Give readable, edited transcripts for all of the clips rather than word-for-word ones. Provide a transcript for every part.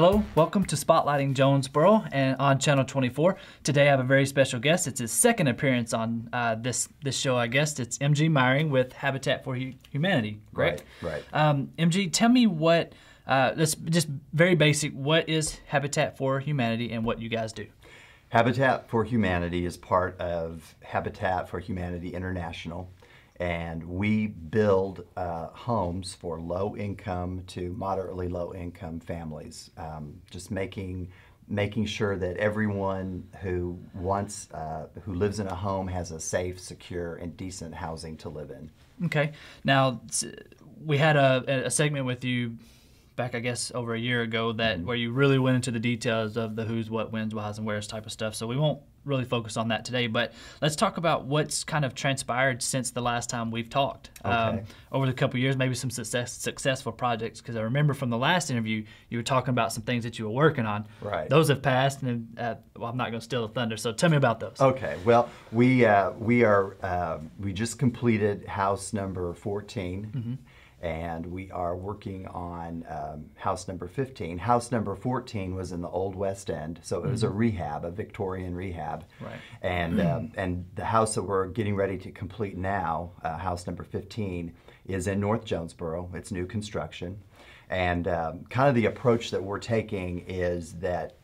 Hello, welcome to Spotlighting Jonesboro and on Channel 24. Today I have a very special guest. It's his second appearance on this show, I guess. It's MG Myring with Habitat for Humanity, correct? Right. MG, tell me what, let's just very basic, what is Habitat for Humanity and what you guys do? Habitat for Humanity is part of Habitat for Humanity International, and we build homes for low-income to moderately low-income families, just making sure that everyone who lives in a home has a safe, secure, and decent housing to live in. Okay. Now, we had a segment with you back, I guess, over a year ago where you really went into the details of the who's, what, when's, why's, and where's type of stuff. So we won't really focus on that today, but let's talk about what's kind of transpired since the last time we've talked. Okay. Over the couple of years, maybe some successful projects, because I remember from the last interview, you were talking about some things that you were working on. Right. Those have passed, and well, I'm not going to steal the thunder, so tell me about those. Okay. Well, we just completed house number 14. And we are working on house number 15. House number 14 was in the Old West End, so it was a rehab, a Victorian rehab. Right. And the house that we're getting ready to complete now, house number 15, is in North Jonesboro. It's new construction. And kind of the approach that we're taking is that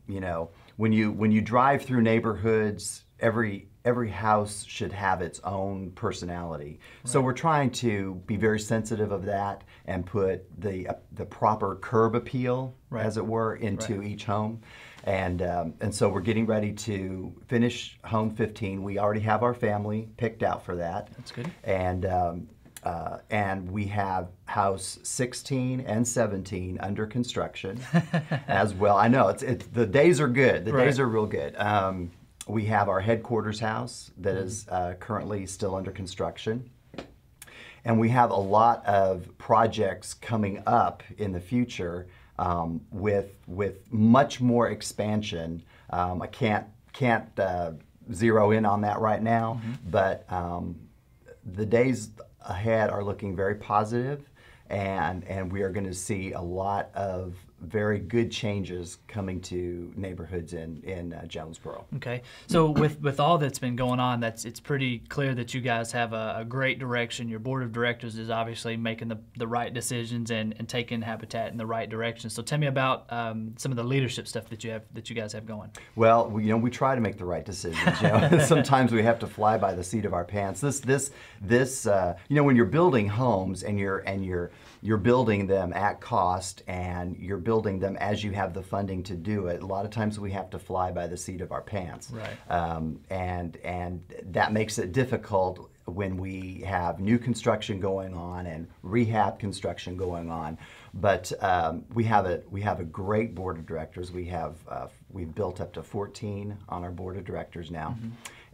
you know, when you drive through neighborhoods, every house should have its own personality. Right. So we're trying to be very sensitive of that and put the proper curb appeal, as it were, into each home. And so we're getting ready to finish home 15. We already have our family picked out for that. That's good. And we have house 16 and 17 under construction as well. I know the days are good. The days are real good. We have our headquarters house that is currently still under construction. And we have a lot of projects coming up in the future with much more expansion. I can't zero in on that right now, but the days ahead are looking very positive, and we are going to see a lot of very good changes coming to neighborhoods in Jonesboro. Okay, so with all that's been going on, it's pretty clear that you guys have a great direction. Your board of directors is obviously making the right decisions and taking Habitat in the right direction. So tell me about some of the leadership stuff that you guys have going. Well, we try to make the right decisions. Sometimes we have to fly by the seat of our pants. This when you're building homes and you're building them at cost and you're building them as you have the funding to do it, a lot of times we have to fly by the seat of our pants. Right. And that makes it difficult when we have new construction going on and rehab construction going on. But we have a great board of directors. We've built up to 14 on our board of directors now.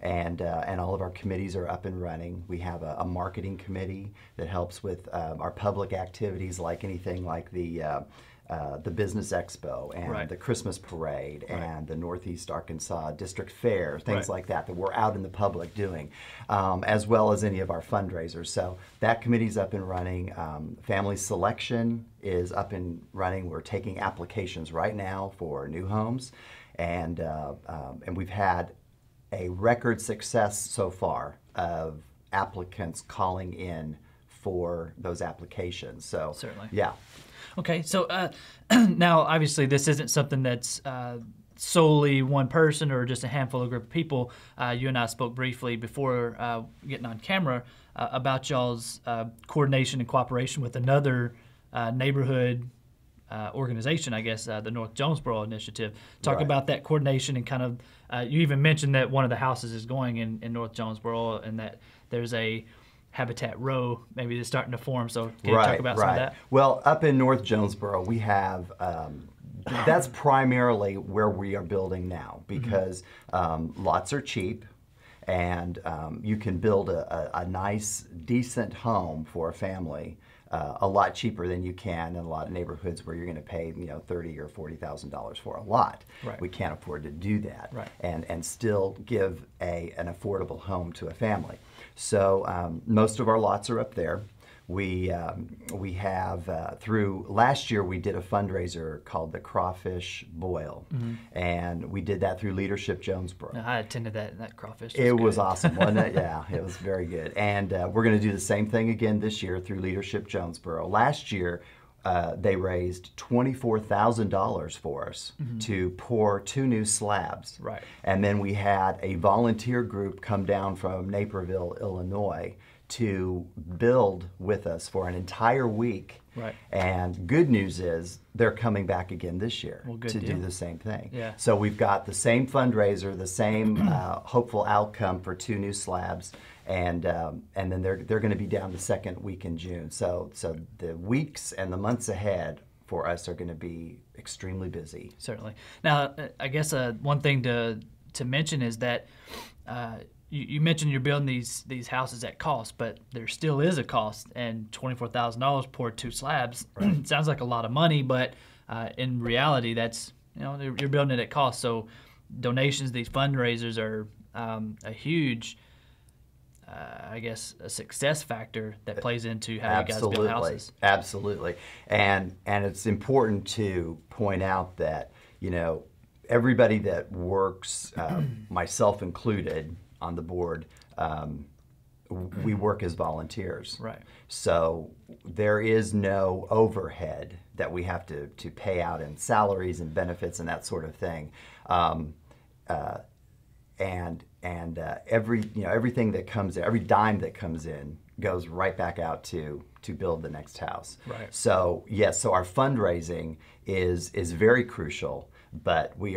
And all of our committees are up and running. We have a marketing committee that helps with our public activities, like anything like the Business Expo and the Christmas Parade and the Northeast Arkansas District Fair, things like that we're out in the public doing, as well as any of our fundraisers. So that committee's up and running. Family selection is up and running. We're taking applications right now for new homes, and we've had a record success so far of applicants calling in for those applications. So certainly, yeah. Okay, so now obviously this isn't something that's solely one person or just a handful of group of people. You and I spoke briefly before getting on camera about y'all's coordination and cooperation with another neighborhood organization, I guess, the North Jonesboro Initiative. Talk about that coordination and kind of, you even mentioned that one of the houses is going in North Jonesboro and that there's a Habitat Row maybe that's starting to form. So can you talk about some of that? Well, up in North Jonesboro, we have, that's primarily where we are building now because lots are cheap and you can build a nice, decent home for a family a lot cheaper than you can in a lot of neighborhoods where you're going to pay $30,000 or $40,000 for a lot. Right. We can't afford to do that, right. and still give an affordable home to a family. So most of our lots are up there. we have through last year we did a fundraiser called the Crawfish Boil, and we did that through Leadership Jonesboro. Now, I attended that crawfish. It was good. awesome, wasn't it? Yeah, it was very good. And we're going to do the same thing again this year through Leadership Jonesboro. Last year, they raised $24,000 for us to pour 2 new slabs. Right. And then we had a volunteer group come down from Naperville, Illinois, to build with us for an entire week. Right. And good news is they're coming back again this year to deal. do the same thing. Yeah. So we've got the same fundraiser, the same hopeful outcome for 2 new slabs, and then they're going to be down the second week in June. So the weeks and the months ahead for us are going to be extremely busy. Certainly. Now, I guess one thing to mention is that you mentioned you're building these houses at cost, but there still is a cost, and $24,000 for 2 slabs sounds like a lot of money, but in reality, that's you're building it at cost. So donations, these fundraisers are a huge, I guess, a success factor that plays into how you guys build houses. Absolutely, and it's important to point out that everybody that works, myself included, on the board, we work as volunteers. Right. So there is no overhead that we have to pay out in salaries and benefits and that sort of thing. Everything that comes in, every dime that comes in goes right back out to build the next house. Right. So yes, so our fundraising is very crucial, but we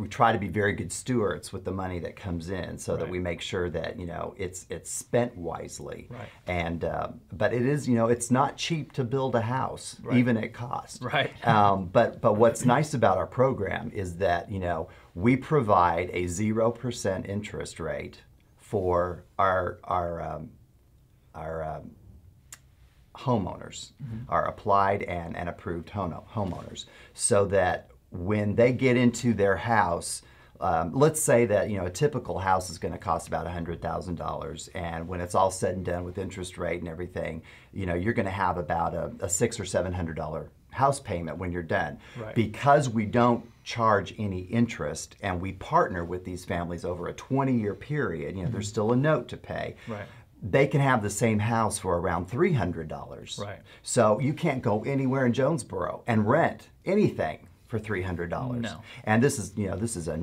try to be very good stewards with the money that comes in, so that we make sure that it's spent wisely. Right. And but it is it's not cheap to build a house, even at cost. Right. But what's nice about our program is that we provide a 0% interest rate for our homeowners, our applied and approved homeowners, so that when they get into their house, let's say that a typical house is going to cost about $100,000, and when it's all said and done with interest rate and everything, you're going to have about a $600 or $700 house payment when you're done. Right. Because we don't charge any interest, and we partner with these families over a 20-year period. There's still a note to pay. Right. They can have the same house for around $300. Right. So you can't go anywhere in Jonesboro and rent anything for $300. No. And this is a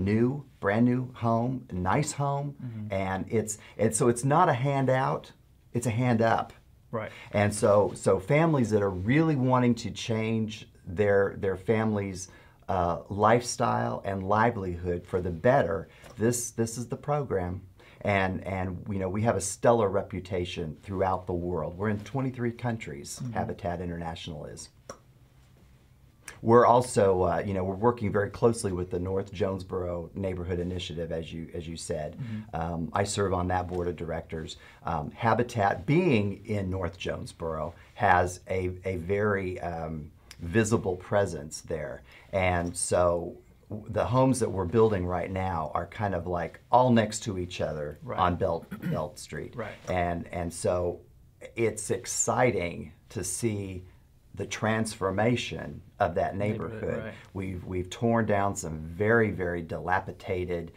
brand new home, a nice home, and it's not a handout, it's a hand up. Right. And so families that are really wanting to change their family's lifestyle and livelihood for the better, this is the program. And we have a stellar reputation throughout the world. We're in 23 countries. Habitat International is. We're also, we're working very closely with the North Jonesboro Neighborhood Initiative, as you said. I serve on that board of directors. Habitat, being in North Jonesboro, has a very visible presence there, and so the homes that we're building right now are kind of like all next to each other on Belt Street. Right. And so it's exciting to see the transformation of that neighborhood. Right. We've torn down some very, very dilapidated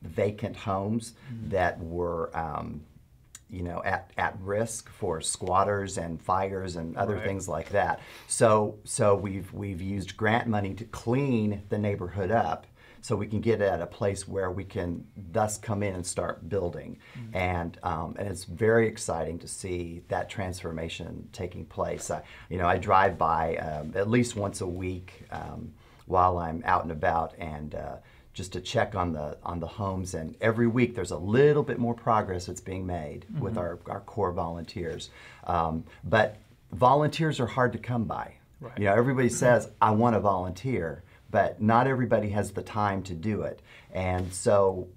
vacant homes that were at risk for squatters and fires and other things like that. So we've used grant money to clean the neighborhood up, so we can get it at a place where we can thus come in and start building. And it's very exciting to see that transformation taking place. I drive by at least once a week while I'm out and about, and just to check on the homes, and every week there's a little bit more progress that's being made with our core volunteers. But volunteers are hard to come by. Right. Everybody says, I want to volunteer, but not everybody has the time to do it. And so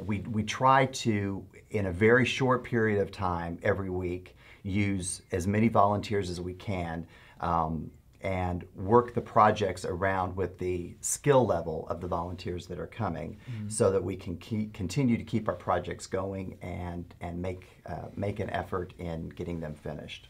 we try to, in a very short period of time every week, use as many volunteers as we can. and work the projects around with the skill level of the volunteers that are coming, so that we can continue to keep our projects going and make an effort in getting them finished.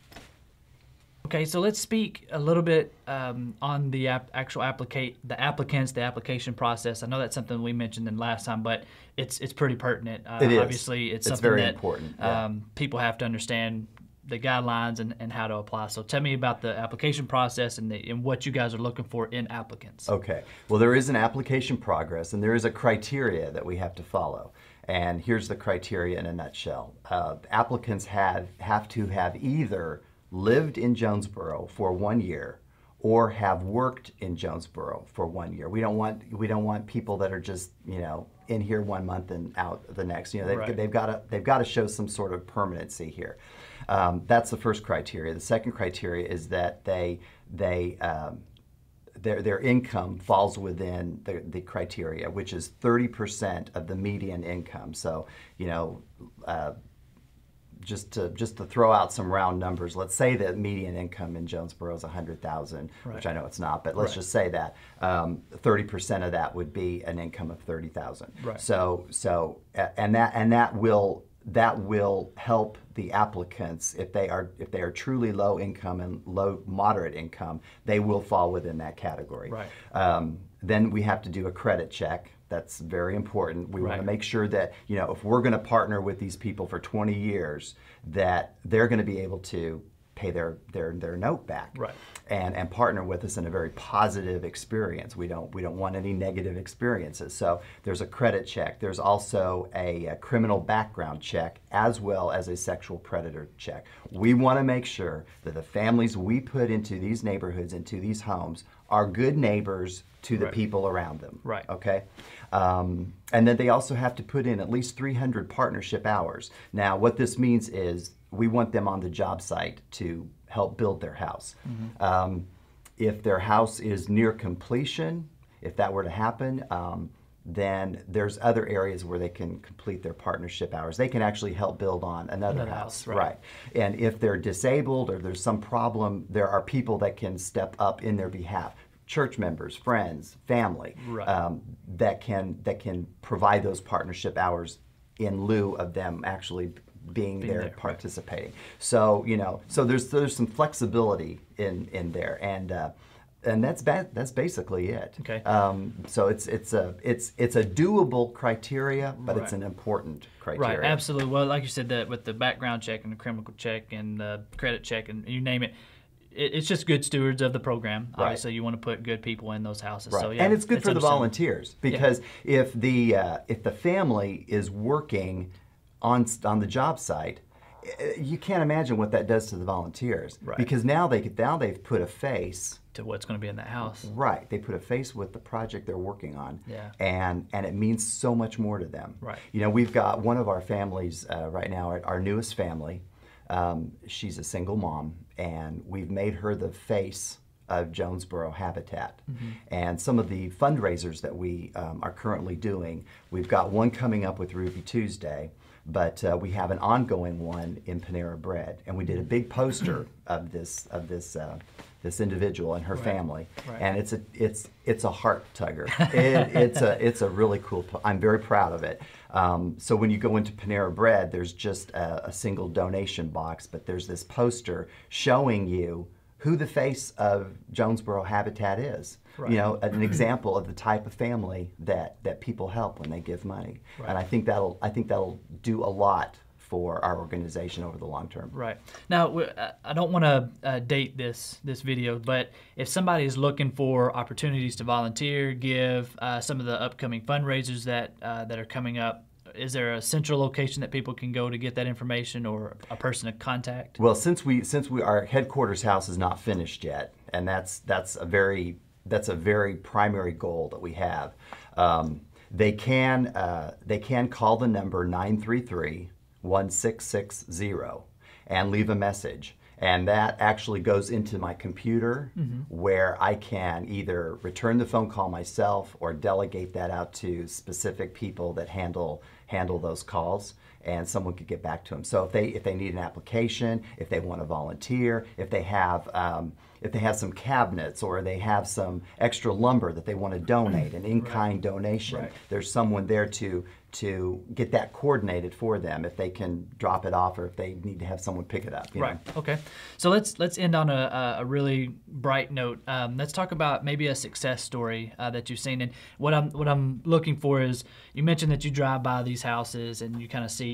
Okay, so let's speak a little bit on the application process. I know that's something we mentioned in last time, but it's pretty pertinent. It is. Obviously, it's something very that important. People have to understand the guidelines and how to apply. So tell me about the application process and what you guys are looking for in applicants. Okay. Well, there is an application progress, and there is a criteria that we have to follow. And here's the criteria in a nutshell. Applicants have to have either lived in Jonesboro for 1 year or have worked in Jonesboro for 1 year. We don't want people that are just, in here 1 month and out the next. They've got to show some sort of permanency here. That's the first criteria. The second criteria is that their income falls within the criteria, which is 30% of the median income. So, just to throw out some round numbers, let's say that median income in Jonesboro is $100,000, which I know it's not, but let's just say that 30% of that would be an income of $30,000. Right. So that will help the applicants if they are truly low income and low moderate income. They will fall within that category. Right. Then we have to do a credit check. That's very important. We want to make sure that, if we're going to partner with these people for 20 years, that they're going to be able to pay their note back, and partner with us in a very positive experience. We don't want any negative experiences. So there's a credit check. There's also a criminal background check, as well as a sexual predator check. We want to make sure that the families we put into these neighborhoods, into these homes, are good neighbors to the people around them. Right. Okay. And then they also have to put in at least 300 partnership hours. Now, what this means is we want them on the job site to help build their house. If their house is near completion, if that were to happen, then there's other areas where they can complete their partnership hours. They can actually help build on another house. Right. And if they're disabled or there's some problem, there are people that can step up in their behalf. Church members, friends, family, that can provide those partnership hours in lieu of them actually being there participating. So so there's some flexibility in there, and that's basically it. Okay. So it's a doable criteria, but it's an important criteria. Right. Absolutely. Well, like you said, that with the background check and the criminal check and the credit check and you name it. It's just good stewards of the program. Obviously, you want to put good people in those houses. So, and it's good for the volunteers, because if the family is working on the job site, you can't imagine what that does to the volunteers. Because now they've put a face to what's going to be in that house. Right. They put a face with the project they're working on. Yeah. And it means so much more to them. Right. We've got one of our families right now, our newest family. She's a single mom, and we've made her the face of Jonesboro Habitat. And some of the fundraisers that we are currently doing, we've got one coming up with Ruby Tuesday, but we have an ongoing one in Panera Bread, and we did a big poster of this individual and her family, and it's a heart tugger. It's a really cool. I'm very proud of it. So when you go into Panera Bread, there's just a single donation box, but there's this poster showing you who the face of Jonesboro Habitat is. An example of the type of family that people help when they give money. And I think that'll do a lot for our organization over the long term. Right. Now, I don't want to date this video, but if somebody is looking for opportunities to volunteer, give some of the upcoming fundraisers that are coming up, is there a central location that people can go to get that information, or a person to contact? Well, since our headquarters house is not finished yet, and that's a very primary goal that we have. They can call the number 933-1660 and leave a message. And that actually goes into my computer, where I can either return the phone call myself or delegate that out to specific people that handle handle those calls, and someone could get back to them. So if they need an application, if they want to volunteer, if they have some cabinets or they have some extra lumber that they want to donate, an in-kind donation, Right. there's someone there to get that coordinated for them if they can drop it off or if they need to have someone pick it up. You Right. know? Okay. So let's end on a really bright note. Let's talk about maybe a success story that you've seen. And what I'm looking for is, you mentioned that you drive by these houses and you kind of see.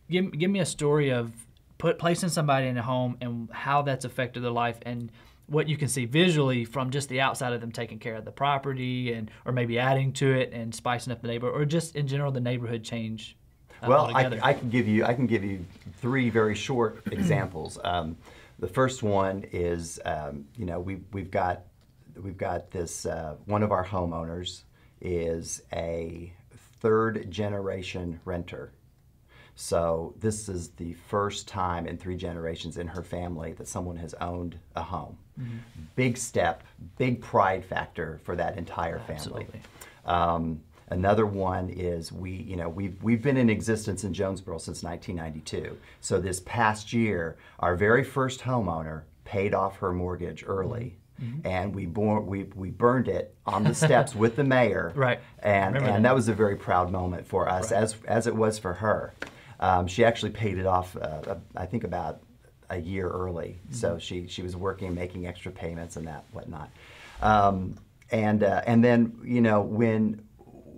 Give me a story of placing somebody in a home and how that's affected their life, and what you can see visually from just the outside of them taking care of the property, or maybe adding to it and spicing up the neighborhood, or just in general the neighborhood change. Well, altogether. I can give you 3 very short examples. The first one is, we've got this, one of our homeowners is a 3rd generation renter. So this is the first time in 3 generations in her family that someone has owned a home. Mm-hmm. Big step, big pride factor for that entire family. Absolutely. Another one is we've been in existence in Jonesboro since 1992. So this past year, our very first homeowner paid off her mortgage early. Mm-hmm. And we burned it on the steps with the mayor. Right. And that was a very proud moment for us, right, as it was for her. She actually paid it off, I think, about a year early. Mm-hmm. So she was working, making extra payments and that whatnot. And then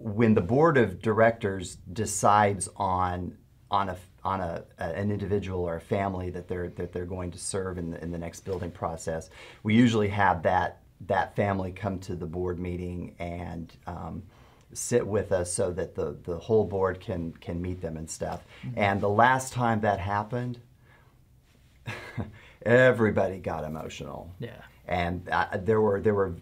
when the board of directors decides on an individual or a family that they're going to serve in the next building process, we usually have that family come to the board meeting and sit with us so that the whole board can meet them and stuff. Mm-hmm. And the last time that happened, everybody got emotional. Yeah. And there were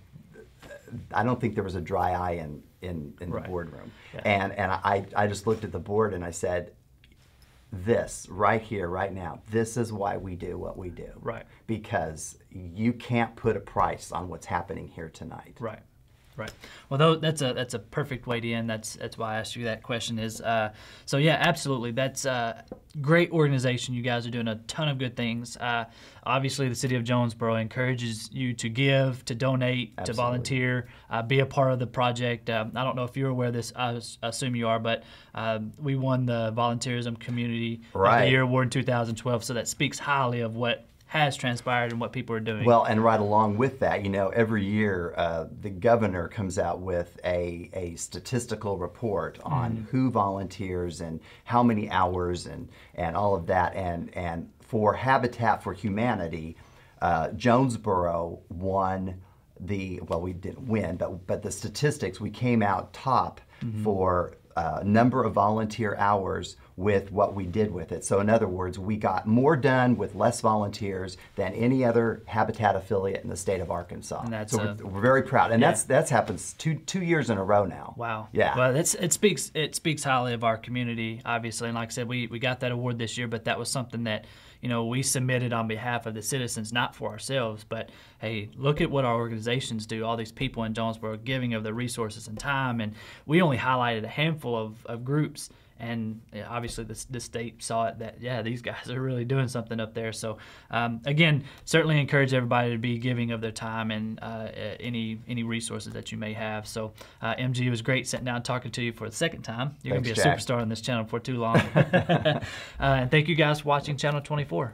I don't think there was a dry eye in the Right. boardroom. Yeah. And I just looked at the board and I said, this right here, right now, this is why we do what we do. Right. Because you can't put a price on what's happening here tonight. Right. Right. Well, that's a perfect way to end. That's why I asked you that question. So yeah, absolutely. That's a great organization. You guys are doing a ton of good things. Obviously, the city of Jonesboro encourages you to give, to donate, Absolutely. to volunteer, be a part of the project. I don't know if you're aware of this. I assume you are, but we won the Volunteerism Community of the Year Award in 2012. So that speaks highly of what has transpired and what people are doing. Well, and right along with that, every year the governor comes out with a statistical report on who volunteers and how many hours and all of that. And for Habitat for Humanity, Jonesboro won we didn't win, but the statistics, we came out top for number of volunteer hours with what we did with it. So in other words, we got more done with less volunteers than any other Habitat affiliate in the state of Arkansas. And so we're very proud, and that's happened two years in a row now. Wow. Yeah. Well, it speaks highly of our community, obviously. And like I said, we got that award this year, but that was something that we submitted on behalf of the citizens, not for ourselves. But hey, look at what our organizations do. All these people in Jonesboro giving of their resources and time, and we only highlighted a handful of groups. And obviously the state saw it that, these guys are really doing something up there. So again, certainly encourage everybody to be giving of their time and any resources that you may have. So MG, it was great sitting down and talking to you for the second time. You're going to be a superstar on this channel for too long. And thank you guys for watching Channel 24.